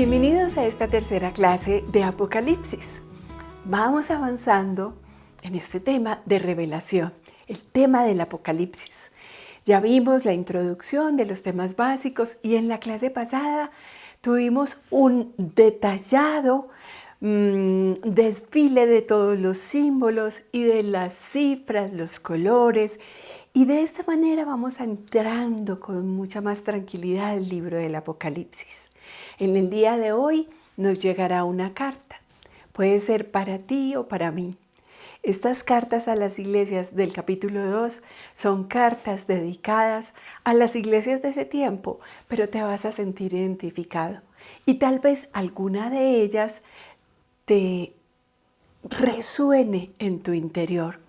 Bienvenidos a esta tercera clase de Apocalipsis. Vamos avanzando en este tema de revelación, el tema del Apocalipsis. Ya vimos la introducción de los temas básicos y en la clase pasada tuvimos un detallado desfile de todos los símbolos y de las cifras, los colores, y de esta manera vamos entrando con mucha más tranquilidad al libro del Apocalipsis. En el día de hoy nos llegará una carta. Puede ser para ti o para mí. Estas cartas a las iglesias del capítulo 2 son cartas dedicadas a las iglesias de ese tiempo, pero te vas a sentir identificado. Y tal vez alguna de ellas te resuene en tu interior,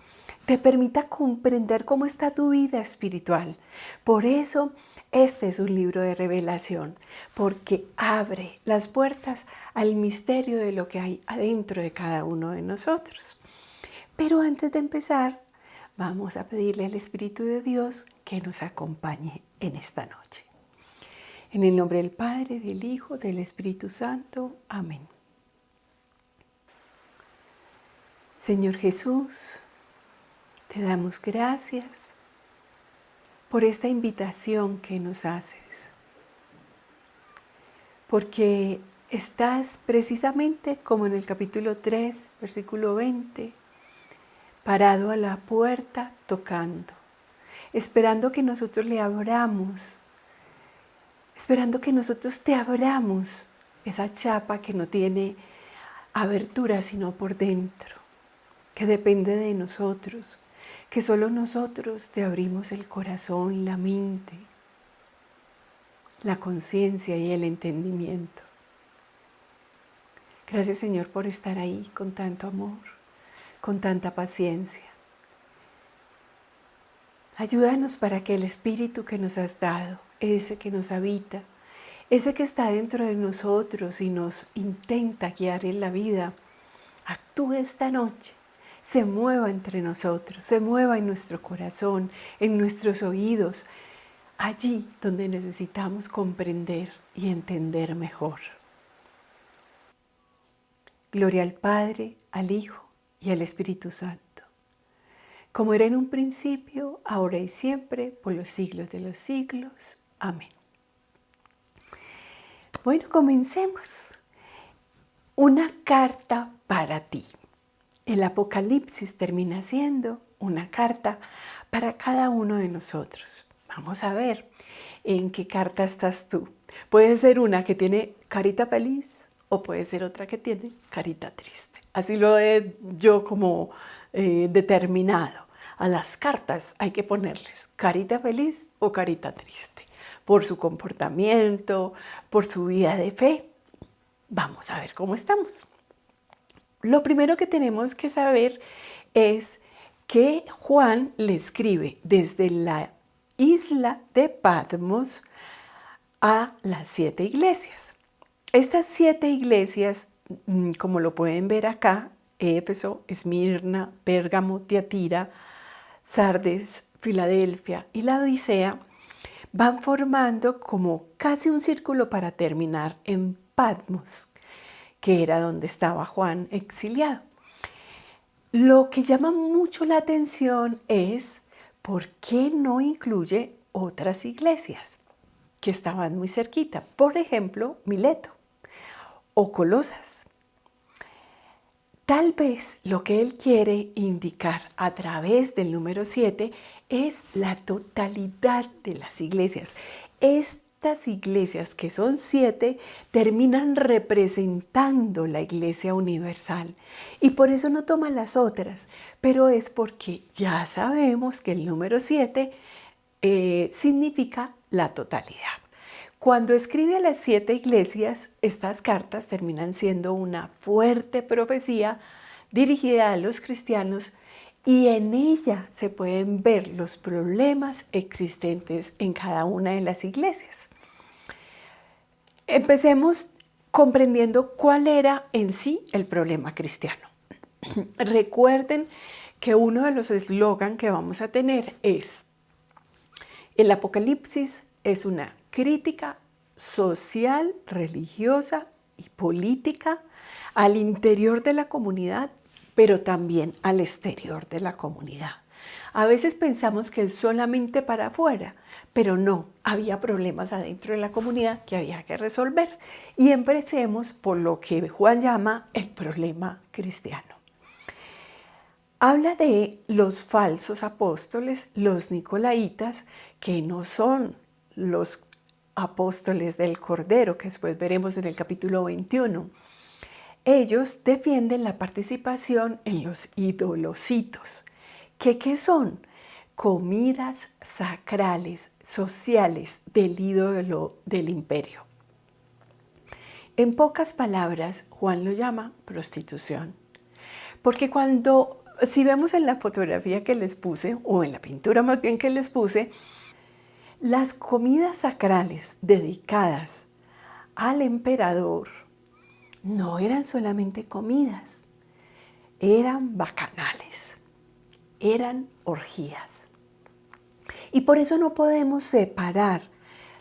te permita comprender cómo está tu vida espiritual. Por eso, este es un libro de revelación, porque abre las puertas al misterio de lo que hay adentro de cada uno de nosotros. Pero antes de empezar, vamos a pedirle al Espíritu de Dios que nos acompañe en esta noche. En el nombre del Padre, del Hijo, del Espíritu Santo. Amén. Señor Jesús, te damos gracias por esta invitación que nos haces, porque estás precisamente como en el capítulo 3, versículo 20, parado a la puerta tocando, esperando que nosotros le abramos, esperando que nosotros te abramos esa chapa que no tiene abertura sino por dentro, que depende de nosotros, que solo nosotros te abrimos el corazón, la mente, la conciencia y el entendimiento. Gracias, Señor, por estar ahí con tanto amor, con tanta paciencia. Ayúdanos para que el Espíritu que nos has dado, ese que nos habita, ese que está dentro de nosotros y nos intenta guiar en la vida, actúe esta noche. Se mueva entre nosotros, se mueva en nuestro corazón, en nuestros oídos, allí donde necesitamos comprender y entender mejor. Gloria al Padre, al Hijo y al Espíritu Santo, como era en un principio, ahora y siempre, por los siglos de los siglos. Amén. Bueno, comencemos. Una carta para ti. El Apocalipsis termina siendo una carta para cada uno de nosotros. Vamos a ver en qué carta estás tú. Puede ser una que tiene carita feliz o puede ser otra que tiene carita triste. Así lo he yo como determinado. A las cartas hay que ponerles carita feliz o carita triste. Por su comportamiento, por su vida de fe. Vamos a ver cómo estamos. Lo primero que tenemos que saber es que Juan le escribe desde la isla de Patmos a las 7 iglesias. Estas 7 iglesias, como lo pueden ver acá, Éfeso, Esmirna, Pérgamo, Tiatira, Sardes, Filadelfia y la Odisea, van formando como casi un círculo para terminar en Patmos, que era donde estaba Juan exiliado. Lo que llama mucho la atención es por qué no incluye otras iglesias que estaban muy cerquita. Por ejemplo, Mileto o Colosas. Tal vez lo que él quiere indicar a través del número 7 es la totalidad de las iglesias. Estas iglesias, que son 7, terminan representando la iglesia universal y por eso no toman las otras, pero es porque ya sabemos que el número 7 significa la totalidad. Cuando escribe a las 7 iglesias, estas cartas terminan siendo una fuerte profecía dirigida a los cristianos y en ella se pueden ver los problemas existentes en cada una de las iglesias. Empecemos comprendiendo cuál era en sí el problema cristiano. Recuerden que uno de los eslogan que vamos a tener es: el Apocalipsis es una crítica social, religiosa y política al interior de la comunidad, pero también al exterior de la comunidad. A veces pensamos que es solamente para afuera, pero no, había problemas adentro de la comunidad que había que resolver. Y empecemos por lo que Juan llama el problema cristiano. Habla de los falsos apóstoles, los nicolaitas, que no son los apóstoles del Cordero, que después veremos en el capítulo 21. Ellos defienden la participación en los idolocitos. ¿Qué son? Comidas sacrales, sociales del ídolo del imperio. En pocas palabras, Juan lo llama prostitución. Porque si vemos en la fotografía que les puse, o en la pintura más bien que les puse, las comidas sacrales dedicadas al emperador no eran solamente comidas, eran bacanales, eran orgías. Y por eso no podemos separar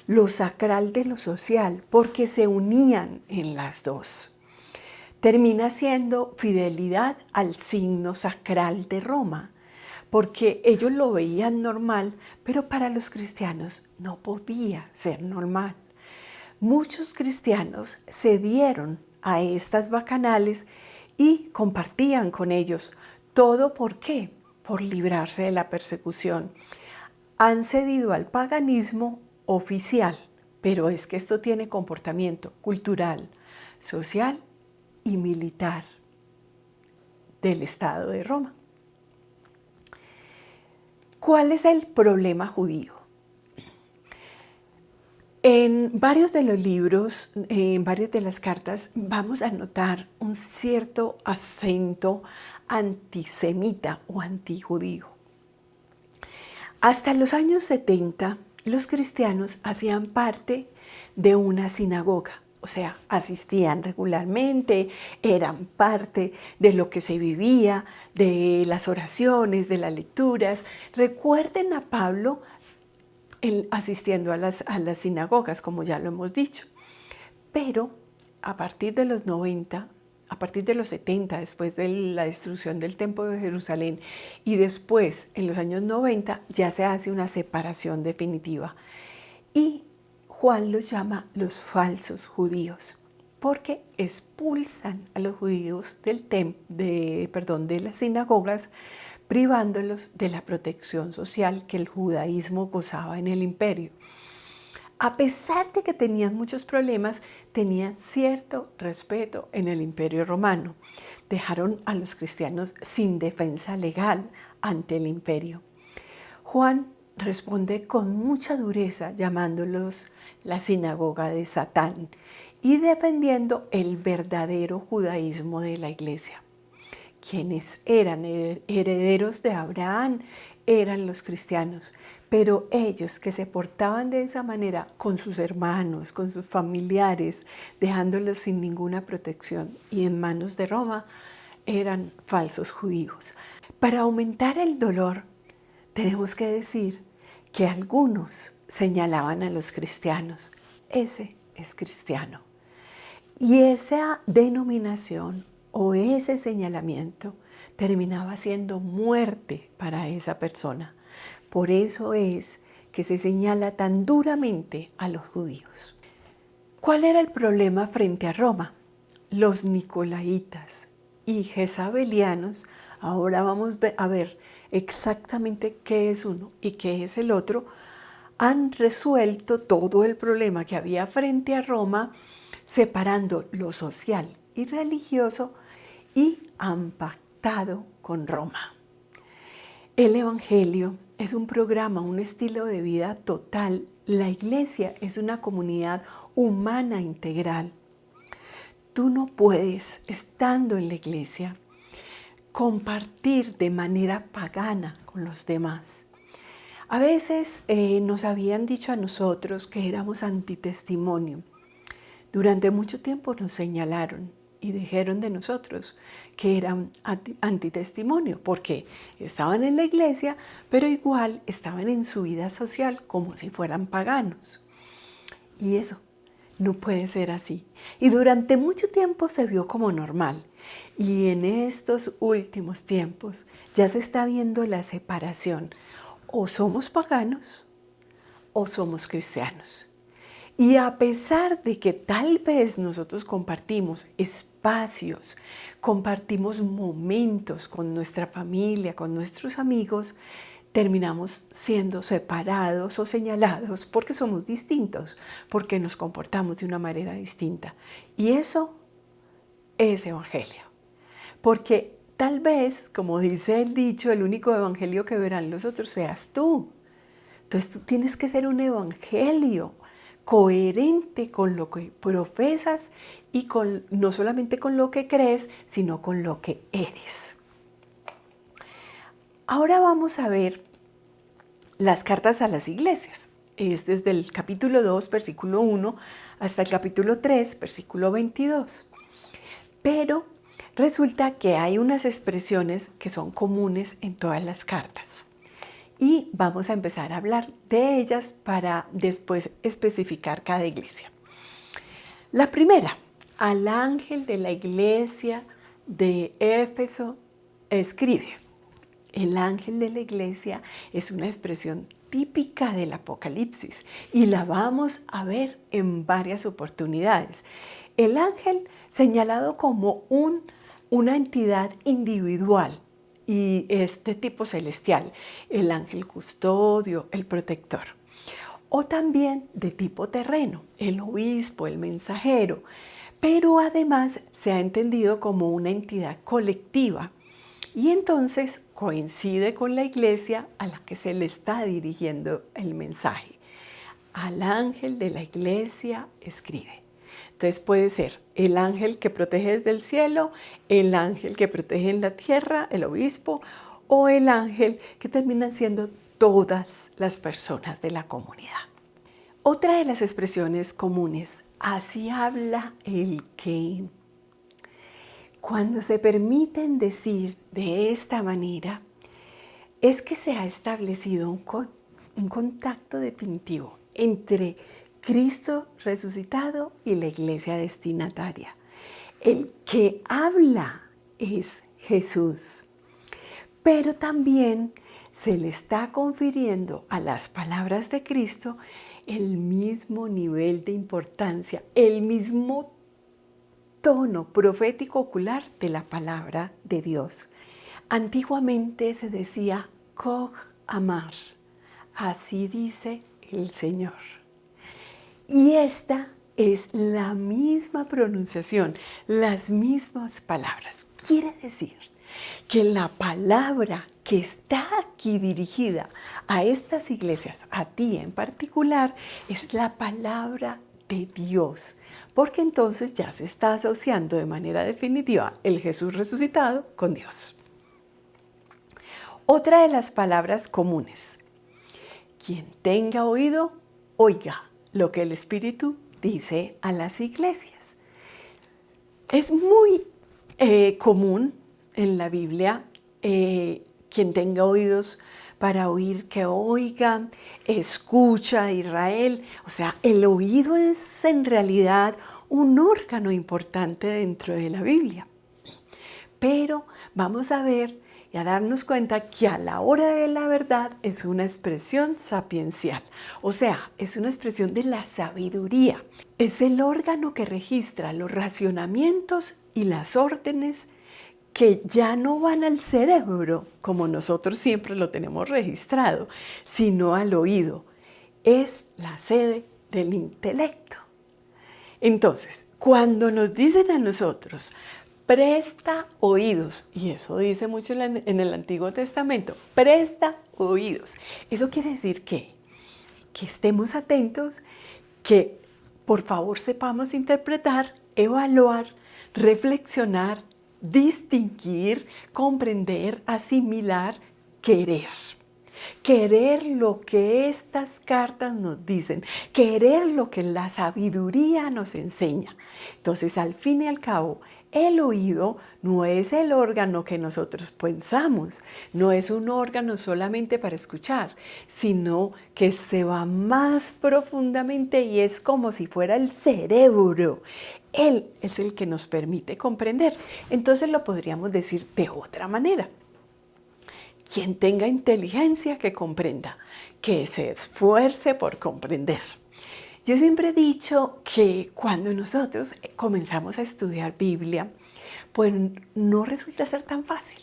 lo sacral de lo social, porque se unían en las dos. Termina siendo fidelidad al signo sacral de Roma, porque ellos lo veían normal, pero para los cristianos no podía ser normal. Muchos cristianos cedieron a estas bacanales y compartían con ellos. ¿Todo por qué? Por librarse de la persecución. Han cedido al paganismo oficial, pero es que esto tiene comportamiento cultural, social y militar del Estado de Roma. ¿Cuál es el problema judío? En varios de los libros, en varias de las cartas, vamos a notar un cierto acento antisemita o antijudío. Hasta los años 70, los cristianos hacían parte de una sinagoga, o sea, asistían regularmente, eran parte de lo que se vivía, de las oraciones, de las lecturas. Recuerden a Pablo asistiendo a las sinagogas, como ya lo hemos dicho. Pero a partir de los 90, a partir de los 70, después de la destrucción del Templo de Jerusalén, y después, en los años 90, ya se hace una separación definitiva. Y Juan los llama los falsos judíos, porque expulsan a los judíos de las sinagogas, privándolos de la protección social que el judaísmo gozaba en el imperio. A pesar de que tenían muchos problemas, tenían cierto respeto en el imperio romano. Dejaron a los cristianos sin defensa legal ante el imperio. Juan responde con mucha dureza llamándolos la sinagoga de Satán y defendiendo el verdadero judaísmo de la iglesia. Quienes eran herederos de Abraham eran los cristianos, pero ellos que se portaban de esa manera con sus hermanos, con sus familiares, dejándolos sin ninguna protección y en manos de Roma, eran falsos judíos. Para aumentar el dolor, tenemos que decir que algunos señalaban a los cristianos. Ese es cristiano. Y esa denominación o ese señalamiento terminaba siendo muerte para esa persona. Por eso es que se señala tan duramente a los judíos. ¿Cuál era el problema frente a Roma? Los nicolaitas y jezabelianos, ahora vamos a ver exactamente qué es uno y qué es el otro, han resuelto todo el problema que había frente a Roma, separando lo social y religioso, y han pactado con Roma. El Evangelio es un programa, un estilo de vida total. La iglesia es una comunidad humana integral. Tú no puedes, estando en la iglesia, compartir de manera pagana con los demás. A veces nos habían dicho a nosotros que éramos antitestimonio. Durante mucho tiempo nos señalaron y dijeron de nosotros que eran antitestimonio, porque estaban en la iglesia, pero igual estaban en su vida social como si fueran paganos. Y eso No puede ser así. Y durante mucho tiempo se vio como normal. Y en estos últimos tiempos ya se está viendo la separación. O somos paganos o somos cristianos. Y a pesar de que tal vez nosotros compartimos espacios, compartimos momentos con nuestra familia, con nuestros amigos, terminamos siendo separados o señalados porque somos distintos, porque nos comportamos de una manera distinta. Y eso es evangelio. Porque tal vez, como dice el dicho, el único evangelio que verán los otros seas tú. Entonces tú tienes que ser un evangelio coherente con lo que profesas y no solamente con lo que crees, sino con lo que eres. Ahora vamos a ver las cartas a las iglesias. Es desde el capítulo 2, versículo 1, hasta el capítulo 3, versículo 22. Pero resulta que hay unas expresiones que son comunes en todas las cartas. Y vamos a empezar a hablar de ellas para después especificar cada iglesia. La primera, al ángel de la iglesia de Éfeso escribe. El ángel de la iglesia es una expresión típica del Apocalipsis y la vamos a ver en varias oportunidades. El ángel señalado como una entidad individual y es de tipo celestial, el ángel custodio, el protector. O también de tipo terreno, el obispo, el mensajero, pero además se ha entendido como una entidad colectiva y entonces coincide con la iglesia a la que se le está dirigiendo el mensaje. Al ángel de la iglesia escribe. Entonces puede ser el ángel que protege desde el cielo, el ángel que protege en la tierra, el obispo, o el ángel que terminan siendo todas las personas de la comunidad. Otra de las expresiones comunes, así habla el que. Cuando se permiten decir de esta manera, es que se ha establecido un contacto definitivo entre Cristo resucitado y la iglesia destinataria. El que habla es Jesús, pero también se le está confiriendo a las palabras de Cristo el mismo nivel de importancia, el mismo tono profético ocular de la palabra de Dios. Antiguamente se decía Kog Amar, así dice el Señor. Y esta es la misma pronunciación, las mismas palabras. Quiere decir que la palabra que está aquí dirigida a estas iglesias, a ti en particular, es la palabra de Dios, porque entonces ya se está asociando de manera definitiva el Jesús resucitado con Dios. Otra de las palabras comunes, quien tenga oído, oiga lo que el Espíritu dice a las iglesias. Es muy común en la Biblia, quien tenga oídos para oír, que oiga, escucha Israel. O sea, el oído es en realidad un órgano importante dentro de la Biblia. Pero vamos a ver y a darnos cuenta que a la hora de la verdad es una expresión sapiencial, o sea, es una expresión de la sabiduría. Es el órgano que registra los racionamientos y las órdenes que ya no van al cerebro, como nosotros siempre lo tenemos registrado, sino al oído. Es la sede del intelecto. Entonces, cuando nos dicen a nosotros, presta oídos, y eso dice mucho en el Antiguo Testamento, presta oídos. Eso quiere decir que estemos atentos, que por favor sepamos interpretar, evaluar, reflexionar, distinguir, comprender, asimilar, querer. Querer lo que estas cartas nos dicen, querer lo que la sabiduría nos enseña. Entonces, al fin y al cabo, el oído no es el órgano que nosotros pensamos, no es un órgano solamente para escuchar, sino que se va más profundamente y es como si fuera el cerebro. Él es el que nos permite comprender. Entonces lo podríamos decir de otra manera. Quien tenga inteligencia que comprenda, que se esfuerce por comprender. Yo siempre he dicho que cuando nosotros comenzamos a estudiar Biblia, pues no resulta ser tan fácil,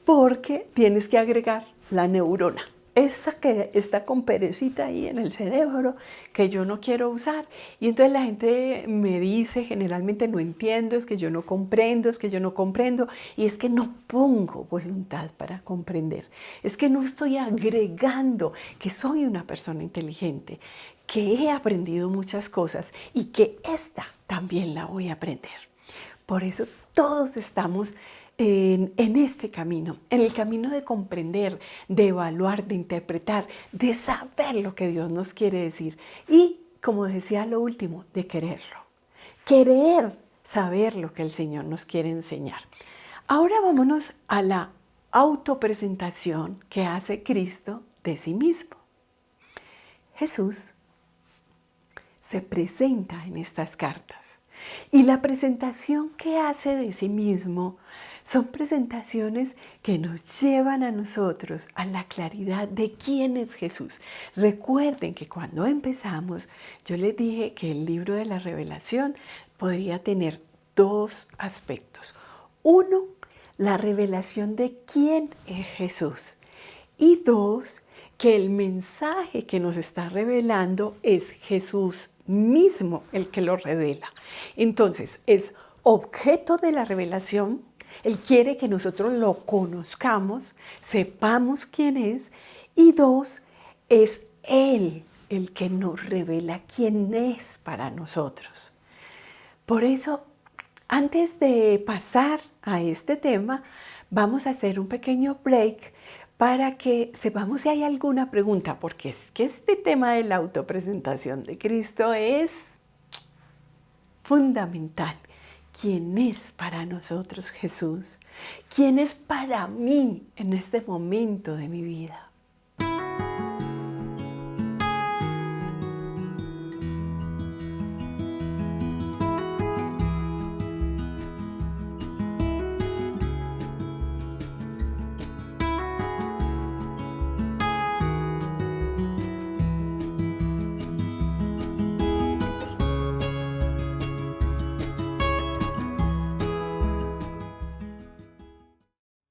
porque tienes que agregar la neurona, esa que está con perecita ahí en el cerebro, que yo no quiero usar. Y entonces la gente me dice, generalmente no entiendo, es que yo no comprendo, es que yo no comprendo, y es que no pongo voluntad para comprender. Es que no estoy agregando que soy una persona inteligente, que he aprendido muchas cosas y que esta también la voy a aprender. Por eso todos estamos en este camino, en el camino de comprender, de evaluar, de interpretar, de saber lo que Dios nos quiere decir y, como decía lo último, de quererlo. Querer saber lo que el Señor nos quiere enseñar. Ahora vámonos a la autopresentación que hace Cristo de sí mismo. Jesús se presenta en estas cartas. Y la presentación que hace de sí mismo son presentaciones que nos llevan a nosotros a la claridad de quién es Jesús. Recuerden que cuando empezamos, yo les dije que el libro de la Revelación podría tener dos aspectos. Uno, la revelación de quién es Jesús. Y dos, que el mensaje que nos está revelando es Jesús mismo el que lo revela. Entonces, es objeto de la revelación. Él quiere que nosotros lo conozcamos, sepamos quién es. Y dos, es Él el que nos revela quién es para nosotros. Por eso, antes de pasar a este tema, vamos a hacer un pequeño break para que sepamos si hay alguna pregunta, porque es que este tema de la autopresentación de Cristo es fundamental. ¿Quién es para nosotros Jesús? ¿Quién es para mí en este momento de mi vida?